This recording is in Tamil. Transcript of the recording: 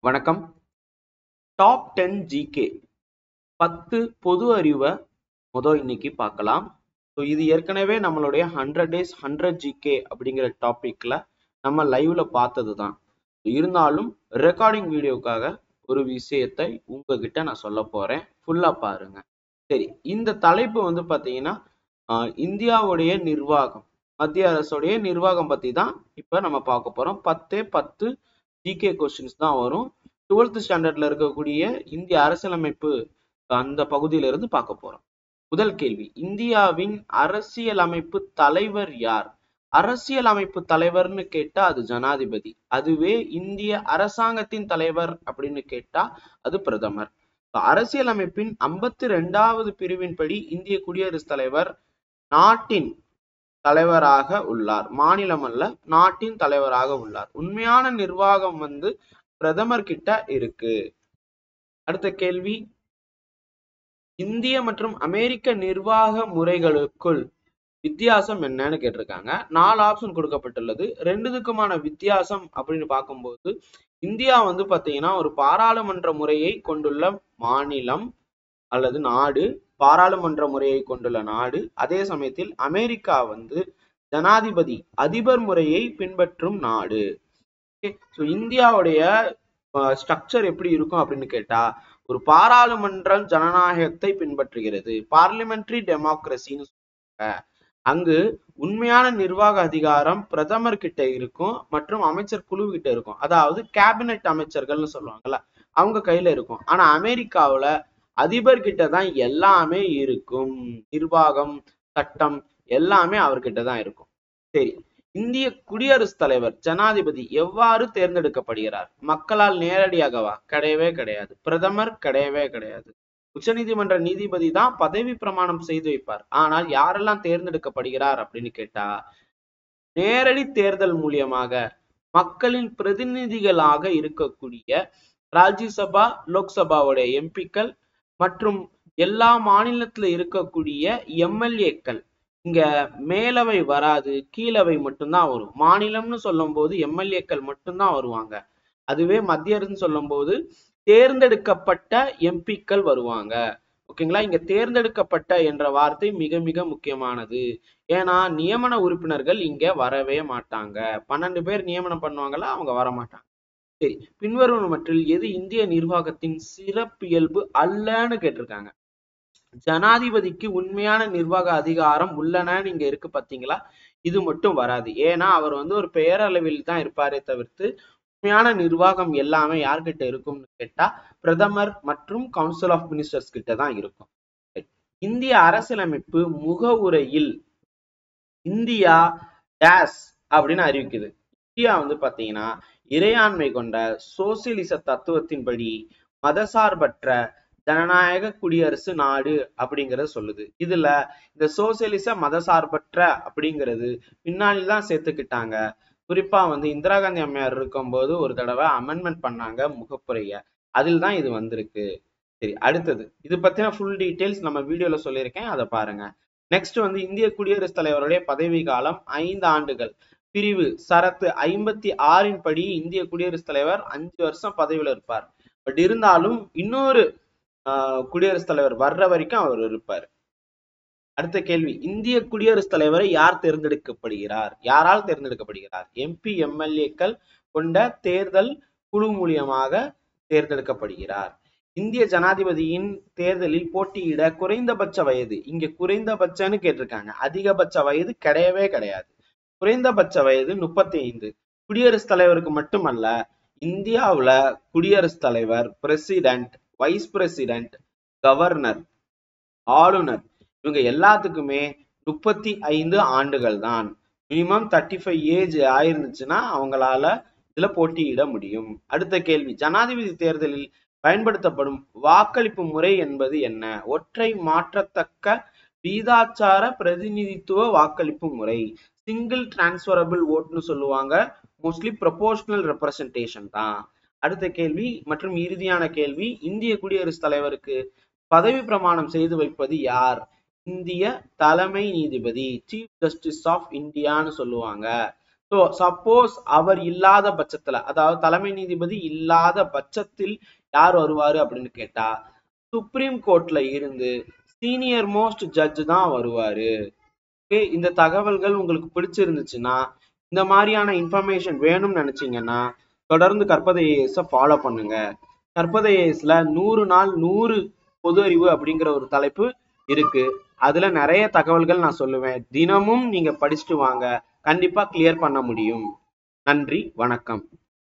வணக்கம். டாப் 10 ஜிகே 10 பொது அறிவை இன்னைக்கு பார்க்கலாம். ஸோ இது ஏற்கனவே நம்மளுடைய 100 days 100 ஜிகே அப்படிங்கிற டாபிக்ல நம்ம லைவ்ல பார்த்தது தான். இருந்தாலும் ரெக்கார்டிங் வீடியோக்காக ஒரு விஷயத்தை உங்ககிட்ட நான் சொல்ல போறேன். ஃபுல்லா பாருங்க. சரி, இந்த தலைப்பு பார்த்தீங்கன்னா இந்தியாவுடைய நிர்வாகம், மத்திய அரசுடைய நிர்வாகம் பத்தி தான் இப்ப நம்ம பார்க்க போறோம். 10 ஜிகே கொஸ்டின்ஸ் தான் வரும். 12th ஸ்டாண்டர்ட்ல இருக்கக்கூடிய இந்திய அரசியலமைப்பு அந்த பகுதியில இருந்து பார்க்க போறோம். முதல் கேள்வி, இந்தியாவின் அரசியலமைப்பு தலைவர் யார்? அரசியலமைப்பு தலைவர்னு கேட்டா அது ஜனாதிபதி. அதுவே இந்திய அரசாங்கத்தின் தலைவர் அப்படின்னு கேட்டா அது பிரதமர். அரசியலமைப்பின் 52வது பிரிவின்படி இந்திய குடியரசுத் தலைவர் நாட்டின் தலைவராக உள்ளார். மாநிலம் அல்ல, நாட்டின் தலைவராக உள்ளார். உண்மையான நிர்வாகம் பிரதமர் கிட்ட இருக்கு. அடுத்த கேள்வி, இந்திய மற்றும் அமெரிக்க நிர்வாக முறைகளுக்குள் வித்தியாசம் என்னன்னு கேட்டிருக்காங்க. 4 ஆப்ஷன் கொடுக்கப்பட்டுள்ளது. ரெண்டுக்குமான வித்தியாசம் அப்படின்னு பார்க்கும்போது, இந்தியா பாத்தீங்கன்னா ஒரு பாராளுமன்ற முறையை கொண்டுள்ள மாநிலம் அல்லது நாடு, பாராளுமன்ற முறையை கொண்டுள்ள நாடு. அதே சமயத்தில் அமெரிக்கா ஜனாதிபதி அதிபர் முறையை பின்பற்றும் நாடு. இந்தியாவுடைய ஸ்ட்ரக்சர் எப்படி இருக்கும் அப்படின்னு கேட்டா, ஒரு பாராளுமன்றம் ஜனநாயகத்தை பின்பற்றுகிறது, பார்லிமெண்டரி டெமோக்ரஸின்னு சொல்றாங்க. அங்கு உண்மையான நிர்வாக அதிகாரம் பிரதமர் கிட்ட இருக்கும் மற்றும் அமைச்சர் குழு கிட்ட இருக்கும். அதாவது கேபினெட் அமைச்சர்கள்னு சொல்லுவாங்கல்ல, அவங்க கையில இருக்கும். ஆனா அமெரிக்காவுல அதிபர் கிட்ட தான் எல்லாமே இருக்கும். நிர்வாகம், சட்டம் எல்லாமே அவர்கிட்ட தான் இருக்கும். சரி, இந்திய குடியரசுத் தலைவர் ஜனாதிபதி எவ்வாறு தேர்ந்தெடுக்கப்படுகிறார்? மக்களால் நேரடியாகவா? கிடையவே கிடையாது. பிரதமர் கிடையவே கிடையாது. உச்சநீதிமன்ற நீதிபதி தான் பதவி பிரமாணம் செய்து வைப்பார். ஆனால் யாரெல்லாம் தேர்ந்தெடுக்கப்படுகிறார் அப்படின்னு கேட்டா, நேரடி தேர்தல் மூலியமாக மக்களின் பிரதிநிதிகளாக இருக்கக்கூடிய ராஜ்யசபா, லோக்சபாவுடைய எம்பிக்கள் மற்றும் எல்லா மாநிலத்துல இருக்கக்கூடிய எம்எல்ஏக்கள். இங்க மேலவை வராது, கீழவை மட்டும்தான் வரும். மாநிலம்னு சொல்லும் போது எம்எல்ஏக்கள் மட்டும்தான் வருவாங்க. அதுவே மத்திய அரசுன்னு சொல்லும் போது தேர்ந்தெடுக்கப்பட்ட எம்பிக்கள் வருவாங்க. ஓகேங்களா? இங்க தேர்ந்தெடுக்கப்பட்ட என்ற வார்த்தை மிக மிக முக்கியமானது. ஏன்னா நியமன உறுப்பினர்கள் இங்க வரவே மாட்டாங்க. 12 பேர் நியமனம் பண்ணுவாங்களா, அவங்க வர மாட்டாங்க. சரி, பின்வருவனவற்றில் எது இந்திய நிர்வாகத்தின் சிறப்பியல்பு அல்லன்னு கேட்டிருக்காங்க. ஜனாதிபதிக்கு உண்மையான நிர்வாக அதிகாரம் உள்ளனன்னு இங்க இருக்கு பாத்தீங்களா? இது மட்டும் வராது. ஏன்னா அவர் ஒரு பெயரளவில் தான் இருப்பாரே தவிர்த்து உண்மையான நிர்வாகம் எல்லாமே யார்கிட்ட இருக்கும்னு கேட்டா பிரதமர் மற்றும் கவுன்சில் ஆஃப் மினிஸ்டர்ஸ் கிட்ட தான் இருக்கும். இந்திய அரசியலமைப்பு முகவுரையில் இந்தியா டேஸ் அப்படின்னு அறிவிக்குது. இந்தியா பாத்தீங்கன்னா இறையாண்மை கொண்ட சோசியலிச தத்துவத்தின்படி மதசார்பற்ற ஜனநாயக குடியரசு நாடு அப்படிங்கறத சொல்லுது. இதுல இந்த சோசியலிச மதசார்பற்ற அப்படிங்கிறது பின்னாடிதான் சேர்த்துக்கிட்டாங்க. குறிப்பா இந்திரா காந்தி அம்மையார் இருக்கும்போது ஒரு தடவை அமெண்ட்மெண்ட் பண்ணாங்க முகப்புரைய. அதில் தான் இது வந்திருக்கு. சரி, அடுத்தது இது பத்தின ஃபுல் டீடைல்ஸ் நம்ம வீடியோல சொல்லியிருக்கேன், அதை பாருங்க. நெக்ஸ்ட் இந்திய குடியரசுத் தலைவருடைய பதவி காலம் 5 ஆண்டுகள். பிரிவு சரத்து 56 படி இந்திய குடியரசுத் தலைவர் 5 வருஷம் பதவியில இருப்பார். பட் இருந்தாலும் இன்னொரு குடியரசுத் தலைவர் வர்ற வரைக்கும் அவர் இருப்பார். அடுத்த கேள்வி, இந்திய குடியரசுத் தலைவரை யார் தேர்ந்தெடுக்கப்படுகிறார்? யாரால் தேர்ந்தெடுக்கப்படுகிறார்? எம்பி, எம்எல்ஏக்கள் கொண்ட தேர்தல் குழு மூலியமாக தேர்ந்தெடுக்கப்படுகிறார். இந்திய ஜனாதிபதியின் தேர்தலில் போட்டியிட குறைந்தபட்ச வயது, இங்க குறைந்தபட்சன்னு கேட்டிருக்காங்க, அதிகபட்ச வயது கிடையவே கிடையாது. குறைந்தபட்ச வயது 35. குடியரசுத் தலைவருக்கு மட்டுமல்ல, இந்தியாவுல குடியரசுத் தலைவர், பிரசிடென்ட், வைஸ் பிரசிடென்ட், கவர்னர், ஆளுநர் இவங்க எல்லாத்துக்குமே 35 ஆண்டுகள் தான். மினிமம் 35 ஏஜ் ஆயிருந்துச்சுன்னா அவங்களால இதுல போட்டியிட முடியும். அடுத்த கேள்வி, ஜனாதிபதி தேர்தலில் பயன்படுத்தப்படும் வாக்களிப்பு முறை என்பது என்ன? ஒற்றை மாற்றத்தக்க வீதாச்சார பிரதிநிதித்துவ வாக்களிப்பு முறை, சிங்கிள் டிரான்ஸ்பரபிள் ஓட்னு சொல்லுவாங்க. மோஸ்ட்லி ப்ரொபோர்ஷனல் ரெப்ரசன்டேஷன் தான். அடுத்த கேள்வி மற்றும் இறுதியான கேள்வி, இந்திய குடியரசுத் தலைவருக்கு பதவி பிரமாணம் செய்து வைப்பது யார்? இந்திய தலைமை நீதிபதி, சீஃப் ஜஸ்டிஸ் ஆஃப் இந்தியான்னு சொல்லுவாங்க. ஸோ சப்போஸ் அவர் இல்லாத பட்சத்துல, அதாவது தலைமை நீதிபதி இல்லாத பட்சத்தில் யார் வருவாரு அப்படின்னு கேட்டா சுப்ரீம் கோர்ட்ல இருந்து சீனியர் மோஸ்ட் ஜட்ஜ் தான் வருவாரு. இந்த தகவல்கள் உங்களுக்கு பிடிச்சிருந்துச்சுன்னா, இந்த மாதிரியான இன்ஃபர்மேஷன் வேணும்னு நினைச்சீங்கன்னா தொடர்ந்து கற்பதை ஏஎஸ் ஃபாலோ பண்ணுங்க. கற்பதை ஏஎஸ்ல 100 நாள் 100 பொது அறிவு அப்படிங்கிற ஒரு தலைப்பு இருக்கு. அதுல நிறைய தகவல்கள் நான் சொல்லுவேன். தினமும் நீங்க படிச்சுட்டு வாங்க, கண்டிப்பா கிளியர் பண்ண முடியும். நன்றி, வணக்கம்.